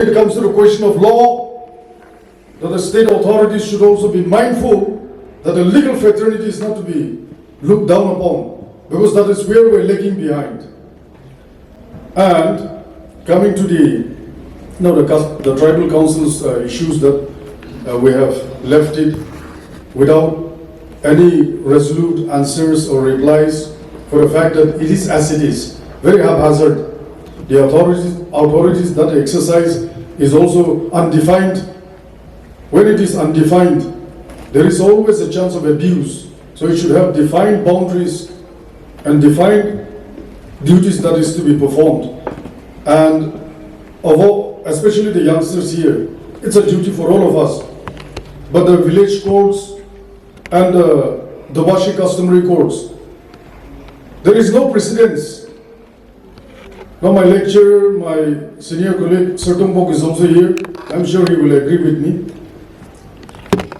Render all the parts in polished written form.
When it comes to the question of law, that the state authorities should also be mindful that the legal fraternity is not to be looked down upon, because that is where we're lagging behind. And coming to the tribal council's issues that we have left it without any resolute answers or replies, for the fact that it is as it is, very haphazard. The authorities that exercise is also undefined. When it is undefined, there is always a chance of abuse. So it should have defined boundaries and defined duties that is to be performed. And especially the youngsters here, it's a duty for all of us. But the village courts and the Washi customary courts, there is no precedence. Now my lecturer, my senior colleague, 𝐿𝐶𝐚 is also here. I'm sure he will agree with me.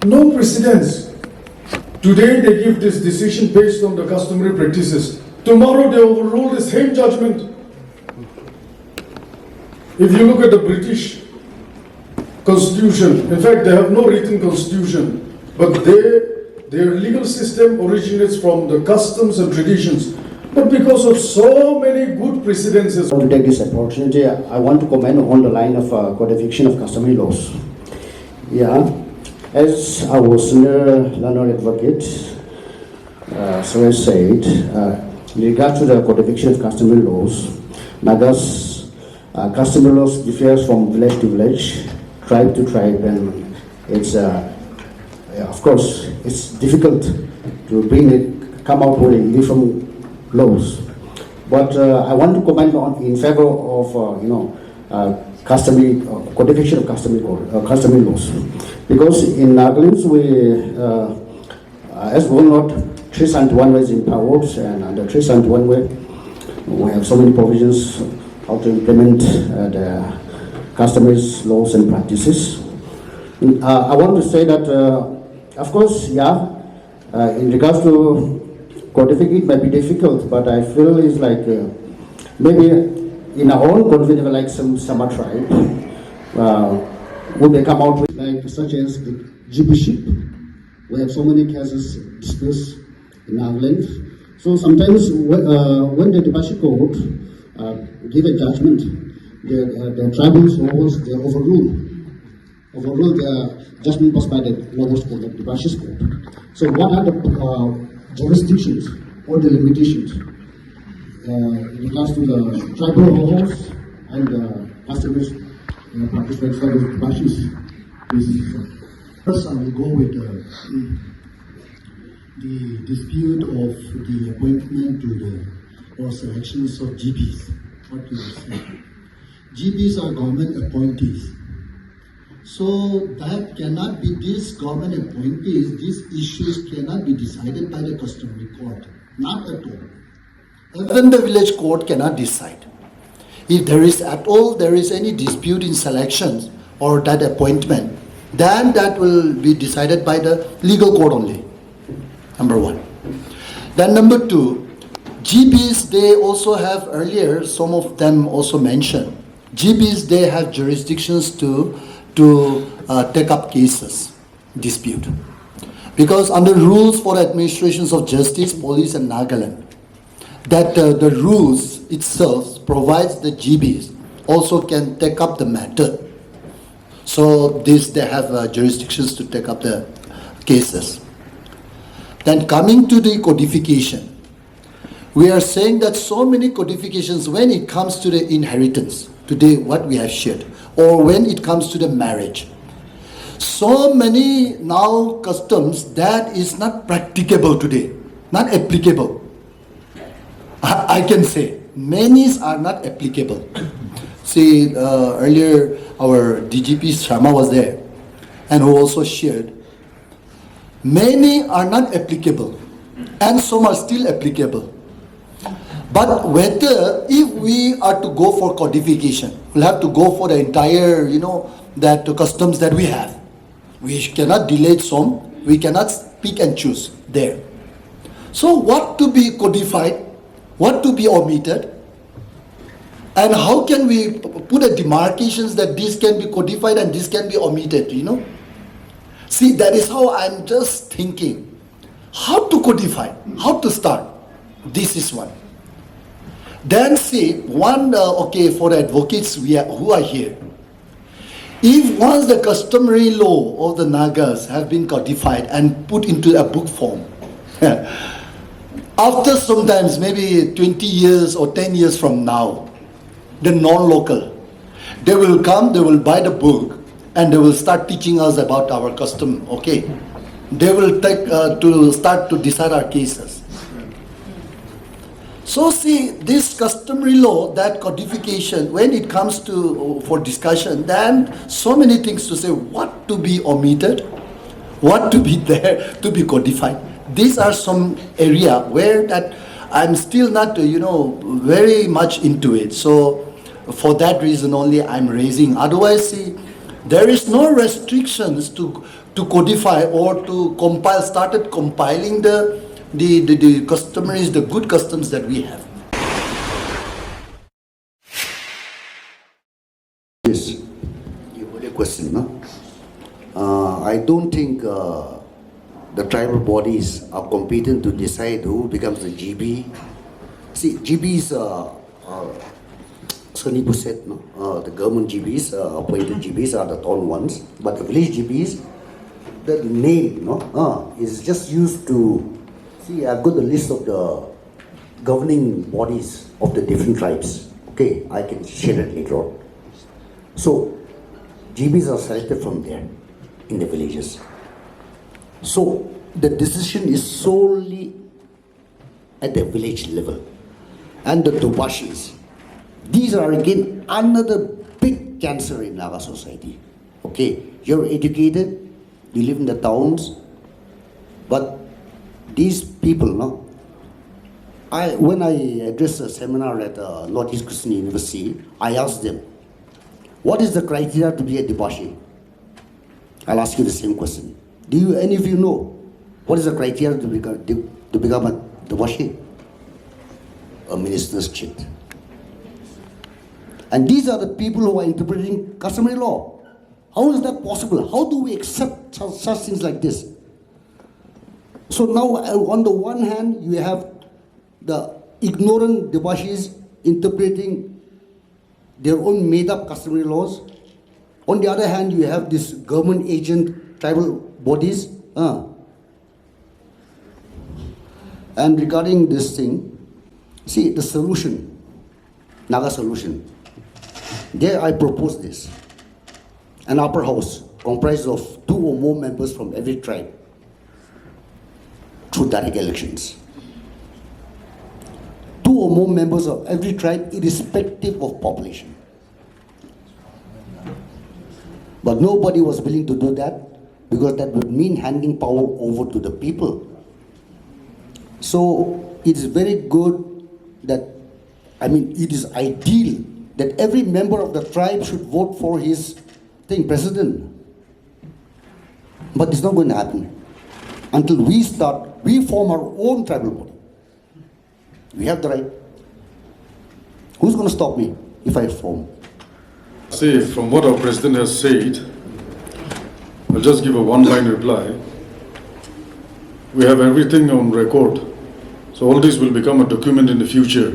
No precedence. Today they give this decision based on the customary practices. Tomorrow they overrule the same judgment. If you look at the British Constitution, in fact they have no written constitution, but their legal system originates from the customs and traditions. But because of so many good precedences. To take this opportunity, I want to comment on the line of codification of customary laws. Yeah, as our senior learned advocate Suresh said, in regard to the codification of customary laws, Naga's customary laws differs from village to village, tribe to tribe, and it's of course it's difficult to come out with uniform laws. But I want to comment on in favor of customary codification of customary laws, because in Nagaland we as well not 371 ways empowered, and under 371 way we have so many provisions how to implement the customary laws and practices. I want to say that of course, in regards to codifying it might be difficult, but I feel it's like maybe in our own community, like some Sama tribe, we may come out with like such as GP. We have so many cases discussed in our length. So sometimes when the Dibashi court give a judgment, the tribal laws they overrule the judgment passed by the lowest court, the Dibashi court. So what are the jurisdictions or the limitations in regards to the tribal laws and the customers participants for the Bashis? First, I will go with the dispute of the appointment or selections of GPs. What do you say? GPs are government appointees. So that cannot be, these government appointees, these issues cannot be decided by the customary court. Not at all. Even the village court cannot decide. If there is any dispute in selections or that appointment, then that will be decided by the legal court only. Number one. Then number two, GPs, they also have earlier, some of them also mentioned, GPs, they have jurisdictions to take up cases, dispute. Because under rules for administrations of justice, police and Nagaland, that the rules itself provides the GBs also can take up the matter. So they have jurisdictions to take up the cases. Then coming to the codification, we are saying that so many codifications when it comes to the inheritance, today what we have shared, or when it comes to the marriage. So many now customs that is not practicable today, not applicable. I can say many are not applicable. See, earlier our DGP Sharma was there and who also shared. Many are not applicable and some are still applicable. But whether if we are to go for codification, we'll have to go for the entire, that customs that we have. We cannot delete some, we cannot pick and choose there. So what to be codified, what to be omitted, And how can we put a demarcations that this can be codified and this can be omitted, you know? See, that is how I'm just thinking. How to codify? How to start? This is one. Then see, one, okay, for advocates who are here. If once the customary law of the Nagas have been codified and put into a book form, after sometimes maybe 20 years or 10 years from now, the non-local, they will come, they will buy the book, and they will start teaching us about our custom, okay? They will take to start to decide our cases. So see, this customary law, that codification, when it comes to for discussion, then so many things to say, what to be omitted, what to be there, to be codified. These are some area where that I'm still not, very much into it. So for that reason only I'm raising. Otherwise, see, there is no restrictions to codify or to compile, started compiling the customaries, the good customs that we have. Yes, you have a question, no? I don't think the tribal bodies are competent to decide who becomes the GB. See, GBs Sonibu said, no? The government GBs, appointed GBs are the tall ones, but the village GBs, the name, is just used to. See, I've got the list of the governing bodies of the different tribes. Okay, I can share it later on. So, GBs are selected from there in the villages. So, the decision is solely at the village level. And the Tobashis, these are again another big cancer in Naga society. Okay, you're educated, you live in the towns, but these people, no? When I addressed a seminar at Northeast Christian University, I asked them, what is the criteria to be a Dibashi? I'll ask you the same question. Do any of you know what is the criteria to become a Dibashi? A minister's chit. And these are the people who are interpreting customary law. How is that possible? How do we accept such things like this? So now, on the one hand, you have the ignorant Debashis interpreting their own made-up customary laws. On the other hand, you have this government agent tribal bodies. And regarding this thing, see the solution, Naga solution. There I propose this. An upper house comprised of 2 or more members from every tribe through direct elections. 2 or more members of every tribe, irrespective of population. But nobody was willing to do that because that would mean handing power over to the people. So it's very good that, it is ideal that every member of the tribe should vote for his president. But it's not going to happen until we form our own tribal body. We have the right. Who's going to stop me if I form? See, from what our president has said, I'll just give a one-line reply. We have everything on record. So all this will become a document in the future.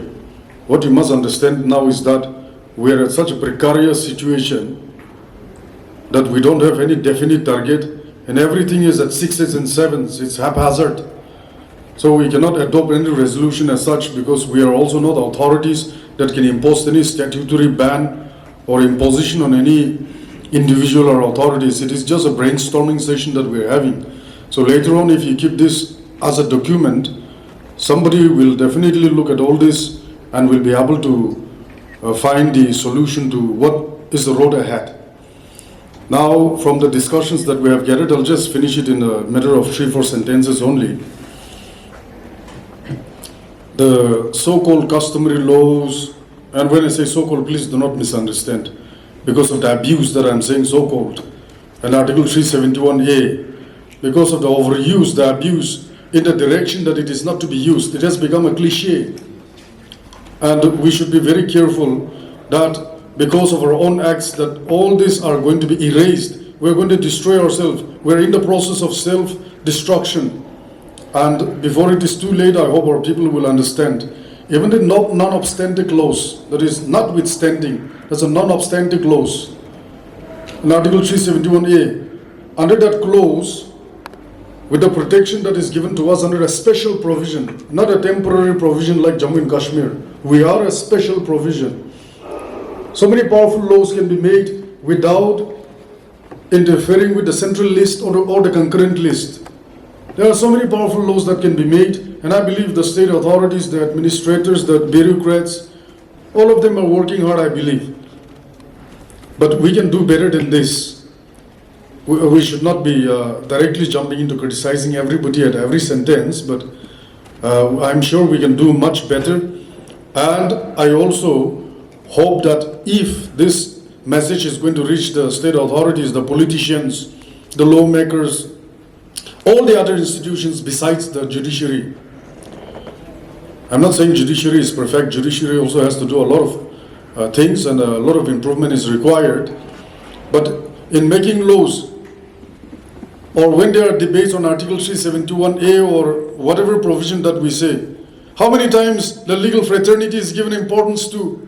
What you must understand now is that we are at such a precarious situation that we don't have any definite target, and everything is at 6s and 7s. It's haphazard. So we cannot adopt any resolution as such because we are also not authorities that can impose any statutory ban or imposition on any individual or authorities. It is just a brainstorming session that we are having. So later on, if you keep this as a document, somebody will definitely look at all this and will be able to find the solution to what is the road ahead. Now, from the discussions that we have gathered, I'll just finish it in a matter of 3-4 sentences only. The so-called customary laws, and when I say so-called, please do not misunderstand, because of the abuse that I'm saying so-called, and Article 371A, because of the overuse, the abuse, in the direction that it is not to be used, it has become a cliche. And we should be very careful that because of our own acts that all these are going to be erased. We're going to destroy ourselves. We're in the process of self-destruction. And before it is too late, I hope our people will understand. Even the non-obstante clause, that is notwithstanding, that's a non-obstante clause. In Article 371A, under that clause, with the protection that is given to us under a special provision, not a temporary provision like Jammu and Kashmir, we are a special provision. So many powerful laws can be made without interfering with the central list or the concurrent list. There are so many powerful laws that can be made, and I believe the state authorities, the administrators, the bureaucrats, all of them are working hard, I believe. But we can do better than this. We should not be directly jumping into criticizing everybody at every sentence, but I'm sure we can do much better. And I also hope that if this message is going to reach the state authorities, the politicians, the lawmakers, all the other institutions besides the judiciary. I'm not saying judiciary is perfect. Judiciary also has to do a lot of things, and a lot of improvement is required. But in making laws, or when there are debates on Article 371A or whatever provision that we say, how many times the legal fraternity is given importance to